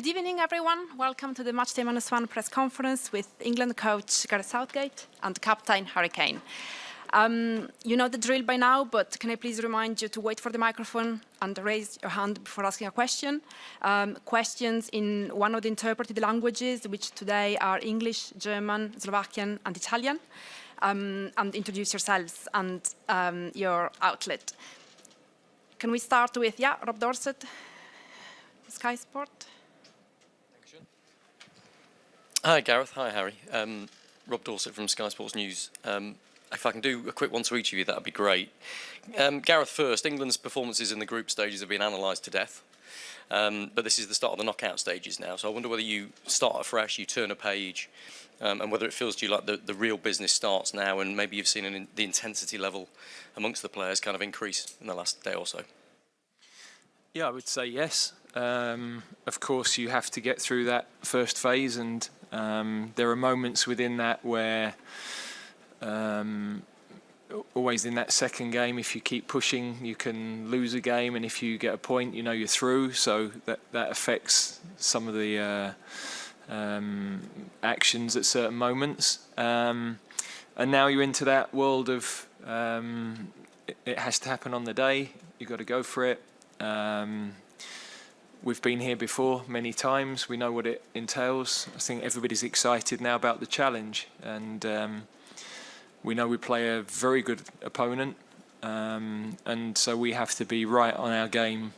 Good evening, everyone. Welcome to the Matchday -1 press conference with England coach Gareth Southgate and captain Harry Kane. You know the drill by now, but can I please remind you to wait for the microphone and raise your hand before asking a question. Questions in one of the interpreted languages, which today are English, German, Slovakian and Italian. And introduce yourselves and your outlet. Can we start with, Rob Dorset, Sky Sport? Hi Gareth, hi Harry. Rob Dorset from Sky Sports News. If I can do a quick one to each of you, that would be great. Gareth first, England's performances in the group stages have been analysed to death. But this is the start of the knockout stages now, so I wonder whether you start afresh, you turn a page, and whether it feels to you like the real business starts now, and maybe you've seen the intensity level amongst the players kind of increase in the last day or so. Yeah, I would say yes. Of course, you have to get through that first phase, and there are moments within that where always in that second game, if you keep pushing, you can lose a game, and if you get a point, you know you're through. So that affects some of the actions at certain moments. And now you're into that world of it has to happen on the day. You've got to go for it. We've been here before many times. We know what it entails. I think everybody's excited now about the challenge, and we know we play a very good opponent, and so we have to be right on our game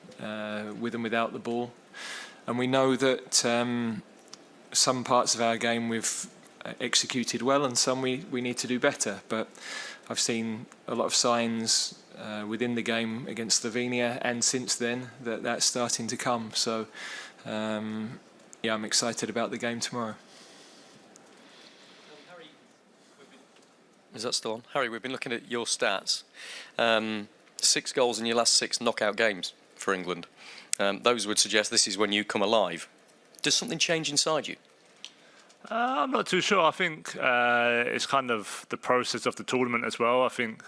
with and without the ball. And we know that some parts of our game we've executed well, and some we need to do better. But I've seen a lot of signs within the game against Slovenia and since then that's starting to come. So yeah, I'm excited about the game tomorrow. Is that still on? Harry, we've been looking at your stats. 6 goals in your last 6 knockout games for England. Those would suggest this is when you come alive. Does something change inside you? I'm not too sure. I think it's kind of the process of the tournament as well. I think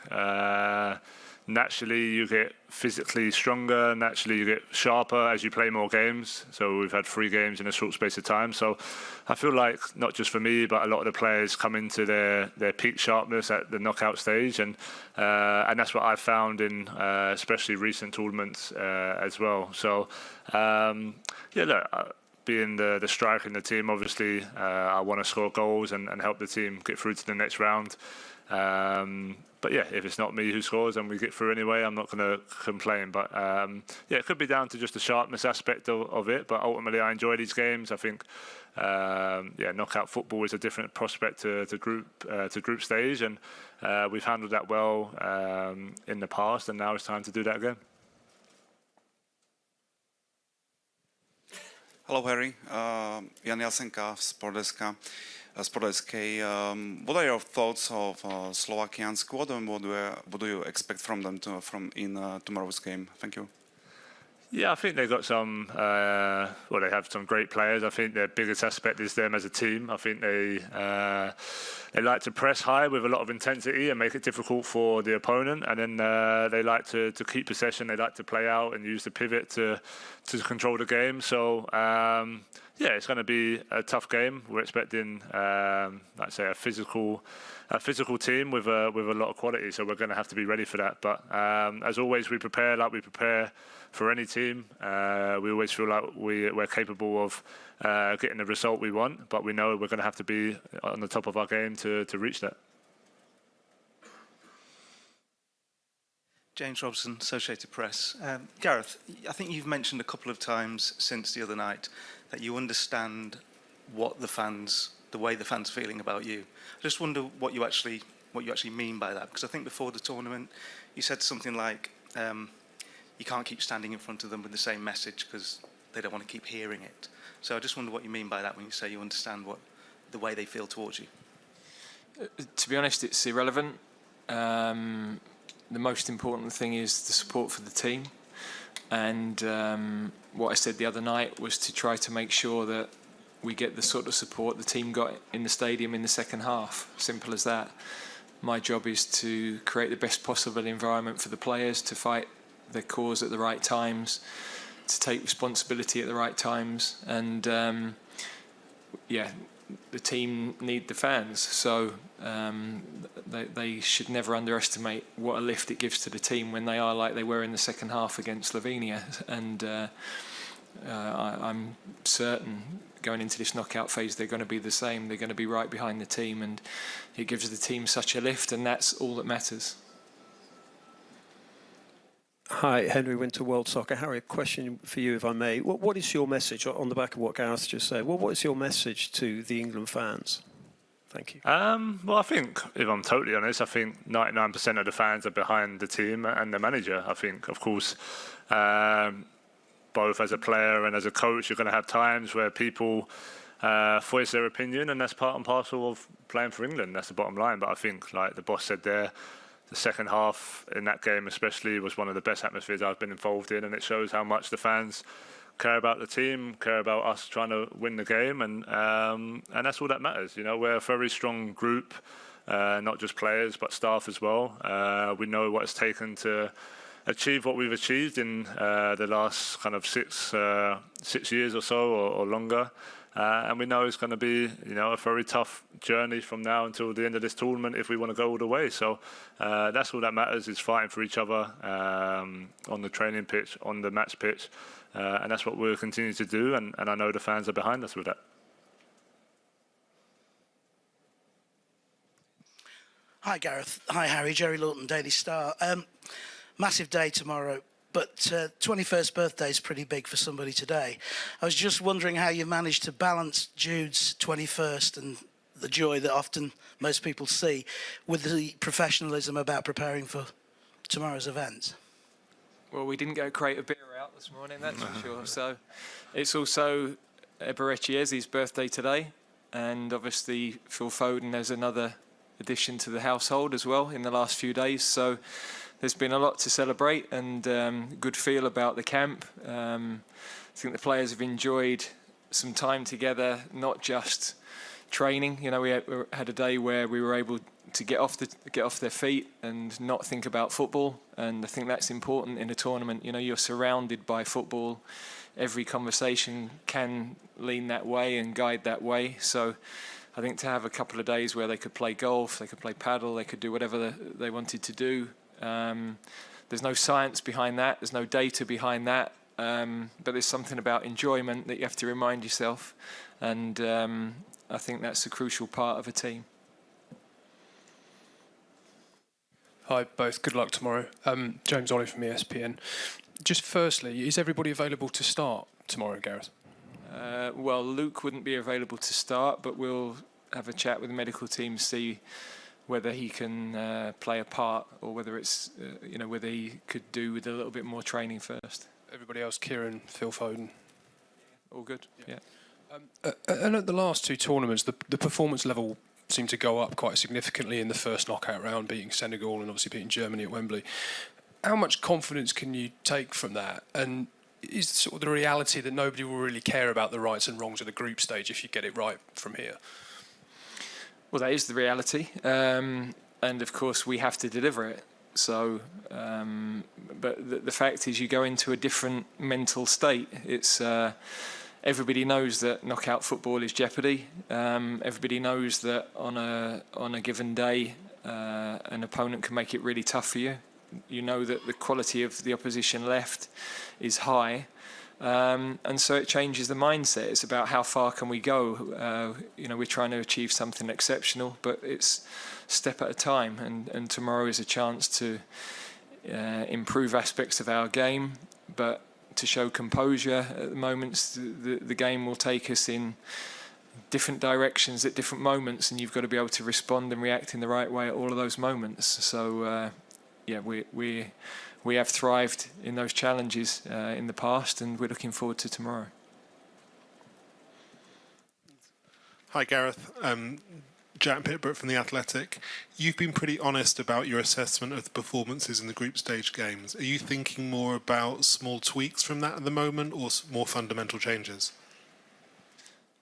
naturally you get physically stronger, naturally you get sharper as you play more games. So we've had 3 games in a short space of time. So I feel like not just for me, but a lot of the players come into their peak sharpness at the knockout stage, and that's what I've found in especially recent tournaments as well. So yeah, look. Being the striker in the team, obviously, I want to score goals and help the team get through to the next round. But yeah, if it's not me who scores and we get through anyway, I'm not going to complain. But yeah, it could be down to just the sharpness aspect of it. But ultimately, I enjoy these games. I think yeah, knockout football is a different prospect to group stage, and we've handled that well in the past, and now it's time to do that again. Hello, Harry. Jan Jasenka, Sportdesk. What are your thoughts of Slovakian squad, and what do you expect from them in tomorrow's game? Thank you. Yeah, I think they've got some. Well, they have some great players. I think their biggest aspect is them as a team. I think they like to press high with a lot of intensity and make it difficult for the opponent. And then they like to keep possession. They like to play out and use the pivot to control the game. So yeah, it's going to be a tough game. We're expecting, like I say, a physical team with a lot of quality. So we're going to have to be ready for that. But as always, we prepare like we prepare for any team. We always feel like we're capable of getting the result we want, but we know we're going to have to be on the top of our game to reach that. James Robson, Associated Press. Gareth, I think you've mentioned a couple of times since the other night that you understand what the way the fans are feeling about you. I just wonder what you actually mean by that, because I think before the tournament you said something like you can't keep standing in front of them with the same message because they don't want to keep hearing it. So I just wonder what you mean by that when you say you understand the way they feel towards you. To be honest, it's irrelevant. The most important thing is the support for the team. And what I said the other night was to try to make sure that we get the sort of support the team got in the stadium in the second half. Simple as that. My job is to create the best possible environment for the players to fight their cause at the right times, to take responsibility at the right times, and the team need the fans, so they should never underestimate what a lift it gives to the team when they are like they were in the second half against Slovenia. And I'm certain going into this knockout phase they're going to be the same. They're going to be right behind the team, and it gives the team such a lift, and that's all that matters. Hi, Henry Winter, World Soccer. Harry, a question for you, if I may. What is your message, on the back of what Gareth just said, what is your message to the England fans? Thank you. Well, I think, if I'm totally honest, I think 99% of the fans are behind the team and the manager. I think, of course, both as a player and as a coach, you're going to have times where people voice their opinion, and that's part and parcel of playing for England. That's the bottom line. But I think, like the boss said there, the second half in that game especially was one of the best atmospheres I've been involved in, and it shows how much the fans care about the team, care about us trying to win the game, and that's all that matters. You know, we're a very strong group, not just players but staff as well. We know what it's taken to achieve what we've achieved in the last kind of 6 years or so, or longer. And we know it's going to be, a very tough journey from now until the end of this tournament if we want to go all the way. So that's all that matters, is fighting for each other on the training pitch, on the match pitch. And that's what we'll continue to do. And I know the fans are behind us with that. Hi, Gareth. Hi, Harry. Jerry Lawton, Daily Star. Massive day tomorrow. But 21st birthday is pretty big for somebody today. I was just wondering how you managed to balance Jude's 21st and the joy that often most people see with the professionalism about preparing for tomorrow's event. Well, we didn't go crate of beer out this morning, that's for sure. So it's also Eberecie's birthday today, and obviously Phil Foden has another addition to the household as well in the last few days. So there's been a lot to celebrate, and good feel about the camp. I think the players have enjoyed some time together, not just training. We had a day where we were able to get off their feet and not think about football, and I think that's important in a tournament. You're surrounded by football. Every conversation can lean that way and guide that way. So I think to have a couple of days where they could play golf, they could play paddle, they could do whatever they wanted to do. There's no science behind that, there's no data behind that, but there's something about enjoyment that you have to remind yourself, and I think that's a crucial part of a team. Hi both, good luck tomorrow. James Ollie from ESPN. Just firstly, is everybody available to start tomorrow, Gareth? Well, Luke wouldn't be available to start, but we'll have a chat with the medical team, see whether he can play a part, or whether it's whether he could do with a little bit more training first. Everybody else, Kieran, Phil Foden, all good. Yeah. And at the last two tournaments, the performance level seemed to go up quite significantly in the first knockout round, beating Senegal and obviously beating Germany at Wembley. How much confidence can you take from that? And is sort of the reality that nobody will really care about the rights and wrongs of the group stage if you get it right from here? Well, that is the reality, and of course we have to deliver it. So, but the fact is, you go into a different mental state. It's everybody knows that knockout football is jeopardy. Everybody knows that on a given day, an opponent can make it really tough for you. You know that the quality of the opposition left is high. And so it changes the mindset. It's about how far can we go. We're trying to achieve something exceptional, but it's a step at a time. And tomorrow is a chance to improve aspects of our game, but to show composure at the moments. The game will take us in different directions at different moments, and you've got to be able to respond and react in the right way at all of those moments. So, we have thrived in those challenges in the past, and we're looking forward to tomorrow. Hi, Gareth. Jack Pitbrook from The Athletic. You've been pretty honest about your assessment of the performances in the group stage games. Are you thinking more about small tweaks from that at the moment, or more fundamental changes?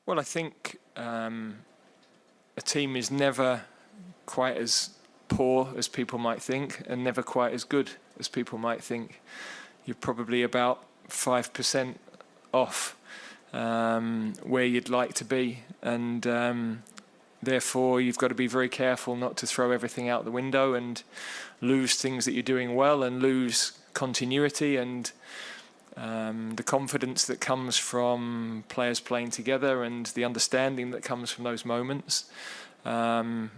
Well, I think a team is never quite as poor as people might think, and never quite as good as people might think. You're probably about 5% off where you'd like to be, and therefore you've got to be very careful not to throw everything out the window and lose things that you're doing well and lose continuity and the confidence that comes from players playing together and the understanding that comes from those moments. And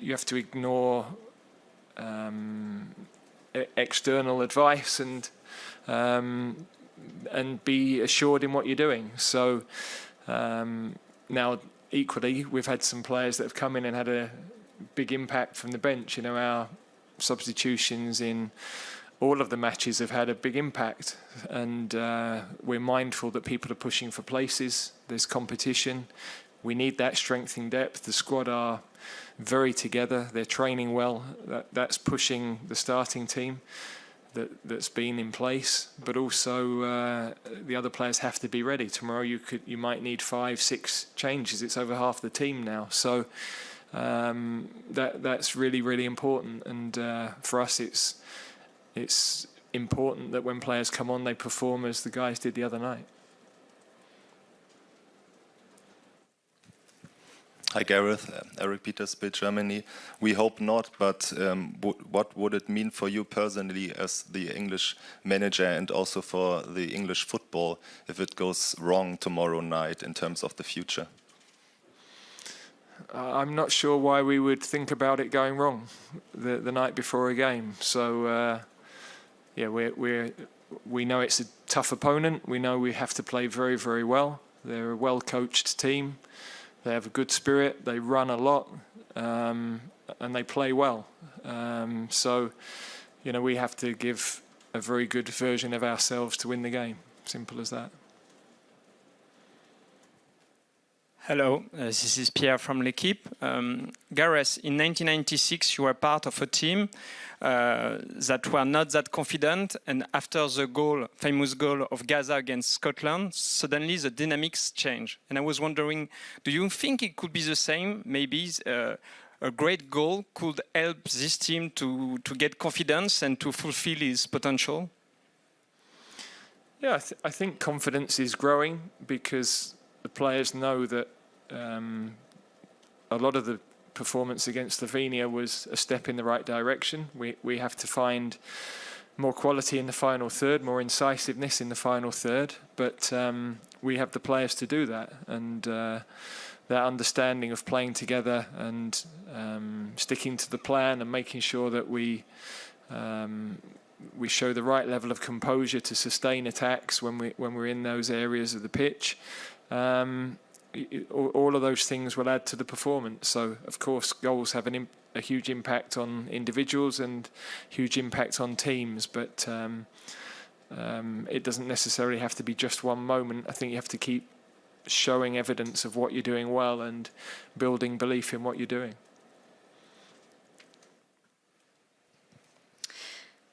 you have to ignore external advice and be assured in what you're doing. So now, equally, we've had some players that have come in and had a big impact from the bench. You know, our substitutions in all of the matches have had a big impact, and we're mindful that people are pushing for places. There's competition. We need that strength in depth. The squad are very together. They're training well. That's pushing the starting team that's been in place. But also the other players have to be ready. Tomorrow you might need 5, 6 changes. It's over half the team now. So that's really, really important. And for us, it's important that when players come on, they perform as the guys did the other night. Hi Gareth, Eric Peters, Bild Germany. We hope not, but what would it mean for you personally as the English manager and also for the English football if it goes wrong tomorrow night in terms of the future? I'm not sure why we would think about it going wrong the night before a game. So yeah, we know it's a tough opponent. We know we have to play very, very well. They're a well-coached team. They have a good spirit. They run a lot, and they play well. So, you know, we have to give a very good version of ourselves to win the game. Simple as that. Hello, this is Pierre from L'Equipe. Gareth, in 1996 you were part of a team that were not that confident, and after the famous goal of Gaza against Scotland, suddenly the dynamics change. And I was wondering, do you think it could be the same? Maybe a great goal could help this team to get confidence and to fulfill its potential? Yeah, I think confidence is growing because the players know that a lot of the performance against Slovenia was a step in the right direction. We have to find more quality in the final third, more incisiveness in the final third, but we have the players to do that, and that understanding of playing together and sticking to the plan and making sure that we show the right level of composure to sustain attacks when we're in those areas of the pitch. All of those things will add to the performance. So, of course, goals have a huge impact on individuals and huge impact on teams, but it doesn't necessarily have to be just one moment. I think you have to keep showing evidence of what you're doing well and building belief in what you're doing.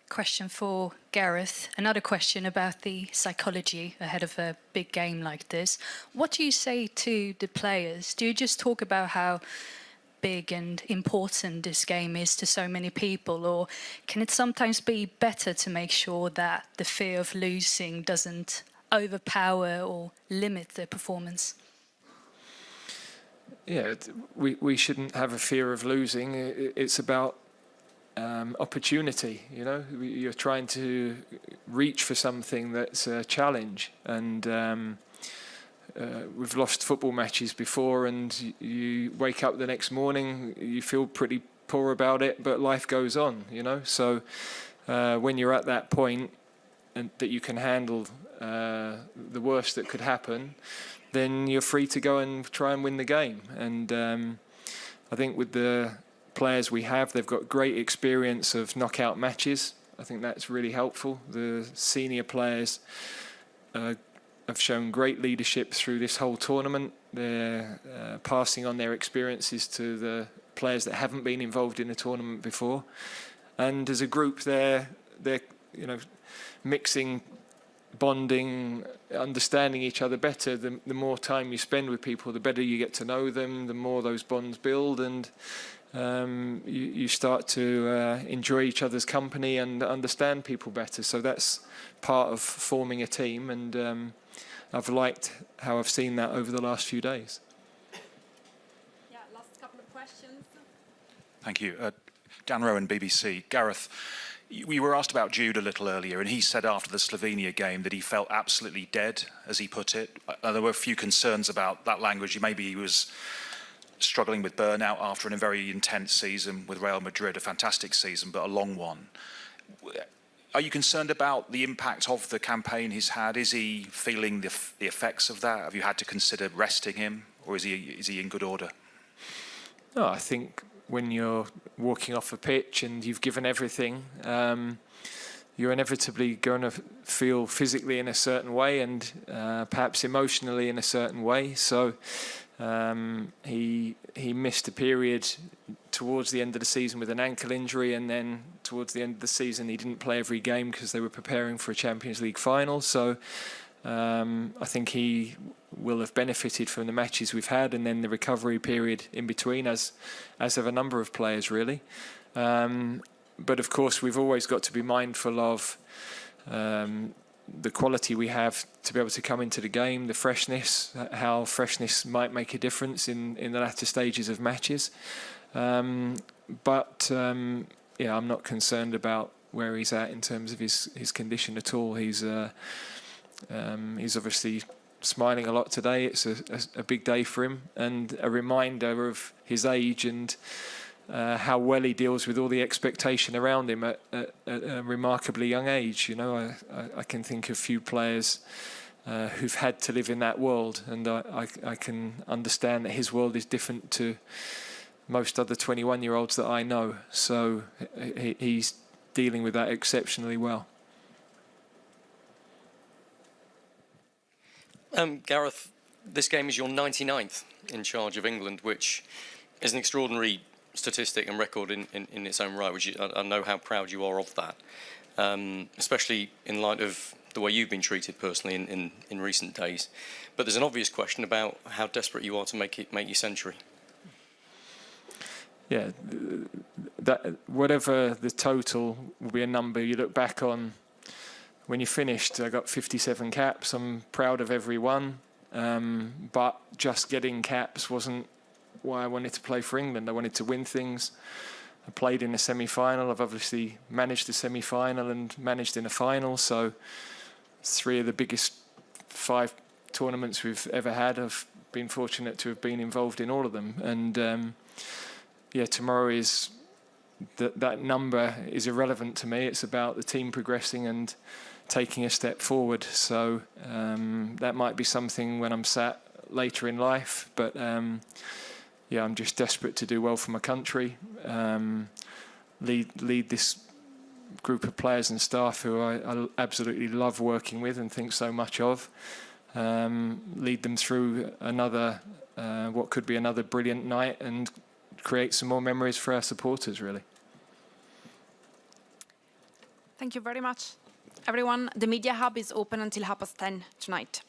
Question for Gareth. Another question about the psychology ahead of a big game like this. What do you say to the players? Do you just talk about how big and important this game is to so many people, or can it sometimes be better to make sure that the fear of losing doesn't overpower or limit the performance? Yeah, we shouldn't have a fear of losing. It's about opportunity, you know. You're trying to reach for something that's a challenge, and we've lost football matches before, and you wake up the next morning, you feel pretty poor about it, but life goes on, you know. So when you're at that point and that you can handle the worst that could happen, then you're free to go and try and win the game. And I think with the players we have, they've got great experience of knockout matches. I think that's really helpful. The senior players have shown great leadership through this whole tournament. They're passing on their experiences to the players that haven't been involved in the tournament before. And as a group, they're you know, mixing, bonding, understanding each other better. The more time you spend with people, the better you get to know them, the more those bonds build, and you start to enjoy each other's company and understand people better. So that's part of forming a team, and I've liked how I've seen that over the last few days. Yeah, last couple of questions. Thank you. Dan Rowan, BBC. Gareth, we were asked about Jude a little earlier, and he said after the Slovenia game that he felt absolutely dead, as he put it. There were a few concerns about that language. Maybe he was struggling with burnout after a very intense season with Real Madrid, a fantastic season, but a long one. Are you concerned about the impact of the campaign he's had? Is he feeling the effects of that? Have you had to consider resting him, or is he in good order? No, I think when you're walking off a pitch and you've given everything, you're inevitably going to feel physically in a certain way and perhaps emotionally in a certain way. So he missed a period towards the end of the season with an ankle injury, and then towards the end of the season he didn't play every game because they were preparing for a Champions League final. So I think he will have benefited from the matches we've had, and then the recovery period in between, as have a number of players really. But of course we've always got to be mindful of the quality we have to be able to come into the game, the freshness, how freshness might make a difference in the latter stages of matches. But yeah, I'm not concerned about where he's at in terms of his condition at all. He's obviously smiling a lot today. It's a big day for him, and a reminder of his age and how well he deals with all the expectation around him at a remarkably young age. You know, I can think of few players who've had to live in that world, and I can understand that his world is different to most other 21-year-olds that I know. So he's dealing with that exceptionally well. Gareth, this game is your 99th in charge of England, which is an extraordinary statistic and record in its own right, which I know how proud you are of that, especially in light of the way you've been treated personally in recent days. But there's an obvious question about how desperate you are to make your century. Yeah, that whatever the total will be a number you look back on. When you finished, I got 57 caps. I'm proud of every one, but just getting caps wasn't why I wanted to play for England. I wanted to win things. I played in a semi-final. I've obviously managed a semi-final and managed in a final. So 3 of the biggest 5 tournaments we've ever had. I've been fortunate to have been involved in all of them. And yeah, tomorrow is that number is irrelevant to me. It's about the team progressing and taking a step forward. So that might be something when I'm sat later in life, but yeah, I'm just desperate to do well for my country, lead this group of players and staff who I absolutely love working with and think so much of, lead them through another, what could be another brilliant night, and create some more memories for our supporters, really. Thank you very much. Everyone, the Media Hub is open until 10:30 tonight.